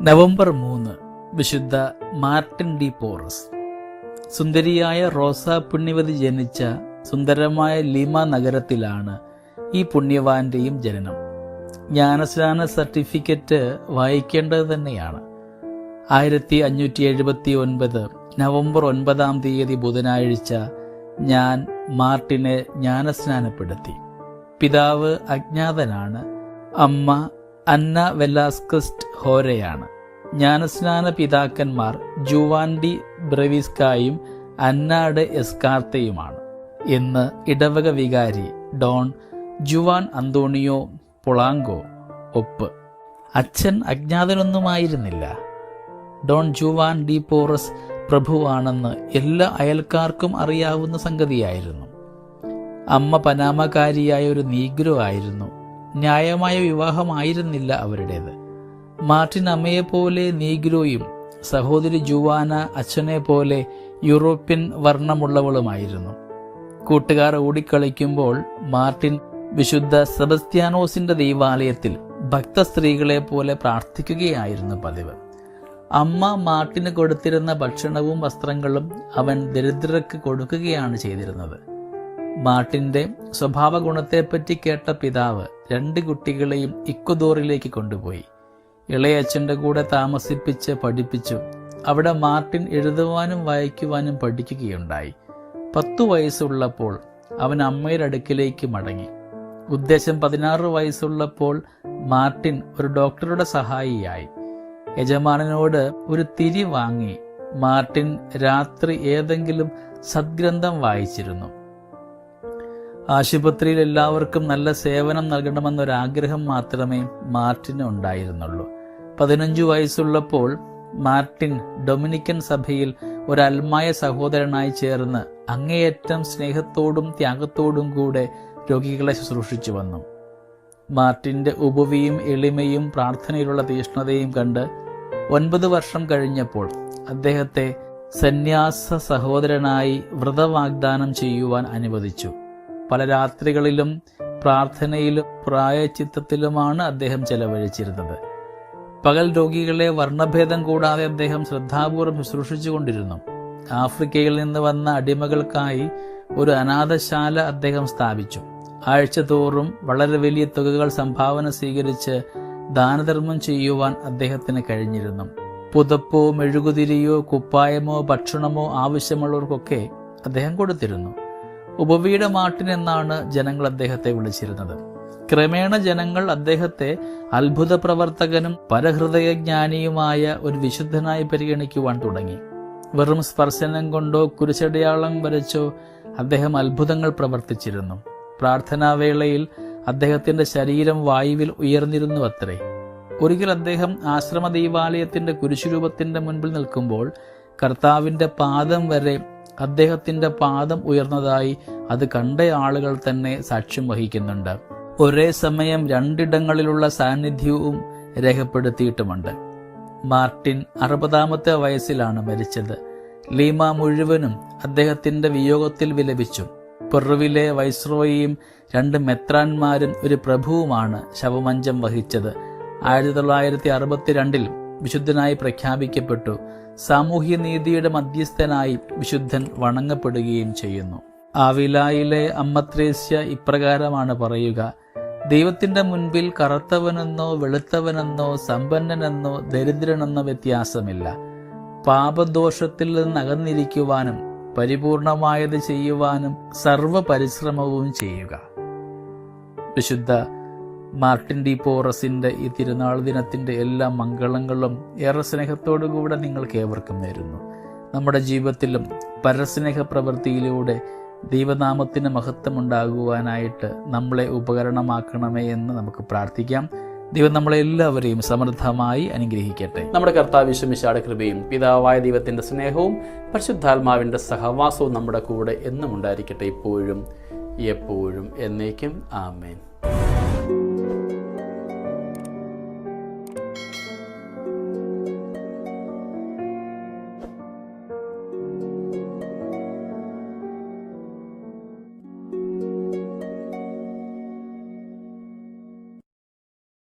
November 3 വിശുദ്ധ Martin D porous. സുന്ദരിയായ റോസ പുണ്യവതി ജനിച്ച സുന്ദരമായ ലിമ നഗരത്തിലാണ് ഈ പുണ്യവാന്റെയും ജനനം. ജ്ഞാനസ്നാന സർട്ടിഫിക്കറ്റ് വായിക്കേണ്ടത് തന്നെയാണ്. 1579 നവംബർ 9 ബുധനാഴ്ച ഞാൻ മാർട്ടിനെ ജ്ഞാനസ്നാനപ്പെടുത്തി. പിതാവ് അജ്ഞാതനാണ്. അമ്മ അന്ന വെലാസ്കസ്റ്റ് ഹോരയാണ്. ജ്ഞാനസ്നാന പിതാക്കന്മാർ ജുവാൻ ഡി ബ്രെവിസ്കായും അന്ന ഡെ എസ്കാർത്തയുമാണ്. ഇന്ന് ഇടവക വികാരി ഡോൺ ജുവാൻ അന്തോണിയോ പൊളാങ്കോ. ഒപ്പ്: അച്ഛൻ അജ്ഞാതനൊന്നുമായിരുന്നില്ല. ഡോൺ ജുവാൻ ഡി പോറസ് പ്രഭുവാണെന്ന് എല്ലാ അയൽക്കാർക്കും അറിയാവുന്ന സംഗതിയായിരുന്നു. അമ്മ പനാമക്കാരിയായ ഒരു നീഗ്രോ ആയിരുന്നു. ന്യായമായ വിവാഹമായിരുന്നില്ല അവരുടേത്. മാർട്ടിൻ അമ്മയെപ്പോലെ നീഗ്രോയും സഹോദരി ജുവാന അച്ഛനെ പോലെ യൂറോപ്യൻ വർണ്ണമുള്ളവളുമായിരുന്നു. കൂട്ടുകാർ ഓടിക്കളിക്കുമ്പോൾ മാർട്ടിൻ വിശുദ്ധ സെബസ്ത്യാനോസിന്റെ ദൈവാലയത്തിൽ ഭക്തസ്ത്രീകളെ പോലെ പ്രാർത്ഥിക്കുകയായിരുന്നു പതിവ്. അമ്മ മാർട്ടിന് കൊടുത്തിരുന്ന ഭക്ഷണവും വസ്ത്രങ്ങളും അവൻ ദരിദ്രർക്ക് കൊടുക്കുകയാണ് ചെയ്തിരുന്നത്. മാർട്ടിന്റെ സ്വഭാവ ഗുണത്തെപ്പറ്റി കേട്ട പിതാവ് 2 കുട്ടികളെയും ഇക്വദോറിലേക്ക് കൊണ്ടുപോയി. ഇളയച്ഛൻ്റെ കൂടെ താമസിപ്പിച്ച് പഠിപ്പിച്ചു. അവിടെ മാർട്ടിൻ എഴുതുവാനും വായിക്കുവാനും പഠിക്കുകയുണ്ടായി. 10 വയസ്സുള്ളപ്പോൾ അവൻ അമ്മയുടെ അടുക്കിലേക്ക് മടങ്ങി. ഉദ്ദേശം 16 വയസ്സുള്ളപ്പോൾ മാർട്ടിൻ ഒരു ഡോക്ടറുടെ സഹായിയായി. യജമാനനോട് ഒരു തിരി വാങ്ങി മാർട്ടിൻ രാത്രി ഏതെങ്കിലും സദ്ഗ്രന്ഥം വായിച്ചിരുന്നു. ആശുപത്രിയിൽ എല്ലാവർക്കും നല്ല സേവനം നൽകണമെന്നൊരാഗ്രഹം മാത്രമേ മാർട്ടിന് ഉണ്ടായിരുന്നുള്ളൂ. 15 വയസ്സുള്ളപ്പോൾ മാർട്ടിൻ ഡൊമിനിക്കൻ സഭയിൽ ഒരു അൽമായ സഹോദരനായി ചേർന്ന് അങ്ങേയറ്റം സ്നേഹത്തോടും ത്യാഗത്തോടും കൂടെ രോഗികളെ ശുശ്രൂഷിച്ചു വന്നു. മാർട്ടിന്റെ ഉപവിയും എളിമയും പ്രാർത്ഥനയിലുള്ള തീഷ്ണതയും കണ്ട് 9 വർഷം കഴിഞ്ഞപ്പോൾ അദ്ദേഹത്തെ സന്യാസ സഹോദരനായി വ്രതവാഗ്ദാനം ചെയ്യുവാൻ അനുവദിച്ചു. പല രാത്രികളിലും പ്രാർത്ഥനയിലും പ്രായച്ചിത്തത്തിലുമാണ് അദ്ദേഹം ചെലവഴിച്ചിരുന്നത്. പകൽ രോഗികളെ വർണ്ണഭേദം കൂടാതെ അദ്ദേഹം ശ്രദ്ധാപൂർവം ശുശ്രൂഷിച്ചുകൊണ്ടിരുന്നു. ആഫ്രിക്കയിൽ നിന്ന് വന്ന അടിമകൾക്കായി ഒരു അനാഥശാല അദ്ദേഹം സ്ഥാപിച്ചു. ആഴ്ചതോറും വളരെ വലിയ തുകകൾ സംഭാവന സ്വീകരിച്ച് ദാനധർമ്മം ചെയ്യുവാൻ അദ്ദേഹത്തിന് കഴിഞ്ഞിരുന്നു. പുതപ്പോ മെഴുകുതിരിയോ കുപ്പായമോ ഭക്ഷണമോ ആവശ്യമുള്ളവർക്കൊക്കെ അദ്ദേഹം കൊടുത്തിരുന്നു. ഉപവിയുടെ മാർട്ടിൻ എന്നാണ് ജനങ്ങൾ അദ്ദേഹത്തെ വിളിച്ചിരുന്നത്. ക്രമേണ ജനങ്ങൾ അദ്ദേഹത്തെ അത്ഭുത പ്രവർത്തകനും പരഹൃദയജ്ഞാനിയുമായ ഒരു വിശുദ്ധനായി പരിഗണിക്കുവാൻ തുടങ്ങി. വെറും സ്പർശനം കൊണ്ടോ കുരിശടയാളം വരച്ചോ അദ്ദേഹം അത്ഭുതങ്ങൾ പ്രവർത്തിച്ചിരുന്നു. പ്രാർത്ഥനാവേളയിൽ അദ്ദേഹത്തിന്റെ ശരീരം വായുവിൽ ഉയർന്നിരുന്നു അത്രേ. ഒരിക്കൽ അദ്ദേഹം ആശ്രമ ദൈവാലയത്തിന്റെ കുരിശുരൂപത്തിന്റെ മുൻപിൽ നിൽക്കുമ്പോൾ കർത്താവിന്റെ പാദം വരെ അദ്ദേഹത്തിന്റെ പാദം ഉയർന്നതായി അത് കണ്ട ആളുകൾ തന്നെ സാക്ഷ്യം വഹിക്കുന്നുണ്ട്. ഒരേ സമയം 2 ഇടങ്ങളിലുള്ള സാന്നിധ്യവും രേഖപ്പെടുത്തിയിട്ടുമുണ്ട്. മാർട്ടിൻ 60-ാമത്തെ വയസ്സിലാണ് മരിച്ചത്. ലീമ മുഴുവനും അദ്ദേഹത്തിന്റെ വിയോഗത്തിൽ വിലപിച്ചു. പെറുവിലെ വൈസ്രോയിയും 2 മെത്രാന്മാരും ഒരു പ്രഭുവുമാണ് ശവമഞ്ചം വഹിച്ചത്. 1962 വിശുദ്ധനായി പ്രഖ്യാപിക്കപ്പെട്ടു. സാമൂഹ്യനീതിയുടെ മധ്യസ്ഥനായി വിശുദ്ധൻ വണങ്ങപ്പെടുകയും ചെയ്യുന്നു. ആവിലായിലെ അമ്മത്രേസ്യ ഇപ്രകാരമാണ് പറയുക: ദൈവത്തിന്റെ മുൻപിൽ കറുത്തവനെന്നോ വെളുത്തവനെന്നോ സമ്പന്നനെന്നോ ദരിദ്രനെന്നോ വ്യത്യാസമില്ല. പാപദോഷത്തിൽ നിന്ന് അകന്നിരിക്കുവാനും പരിപൂർണമായത് ചെയ്യുവാനും സർവ പരിശ്രമവും ചെയ്യുക. വിശുദ്ധ മാർട്ടിൻ ഡി പോറസിന്റെ ഈ തിരുനാൾ ദിനത്തിന്റെ എല്ലാ മംഗളങ്ങളും ഏറെ സ്നേഹത്തോടുകൂടെ നിങ്ങൾക്ക് ഏവർക്കും നേരുന്നു. നമ്മുടെ ജീവിതത്തിലും പരസ്നേഹ പ്രവൃത്തിയിലൂടെ ദൈവനാമത്തിന് മഹത്വമുണ്ടാകുവാനായിട്ട് നമ്മളെ ഉപകരണമാക്കണമേ എന്ന് നമുക്ക് പ്രാർത്ഥിക്കാം. ദൈവം നമ്മളെല്ലാവരെയും സമൃദ്ധമായി അനുഗ്രഹിക്കട്ടെ. നമ്മുടെ കർത്താവ് യേശു മിശിഹായുടെ കൃപയും പിതാവായ ദൈവത്തിന്റെ സ്നേഹവും പരിശുദ്ധാത്മാവിന്റെ സഹവാസവും നമ്മുടെ കൂടെ എന്നും ഉണ്ടായിരിക്കട്ടെ, ഇപ്പോഴും എപ്പോഴും എന്നേക്കും. ആമേൻ.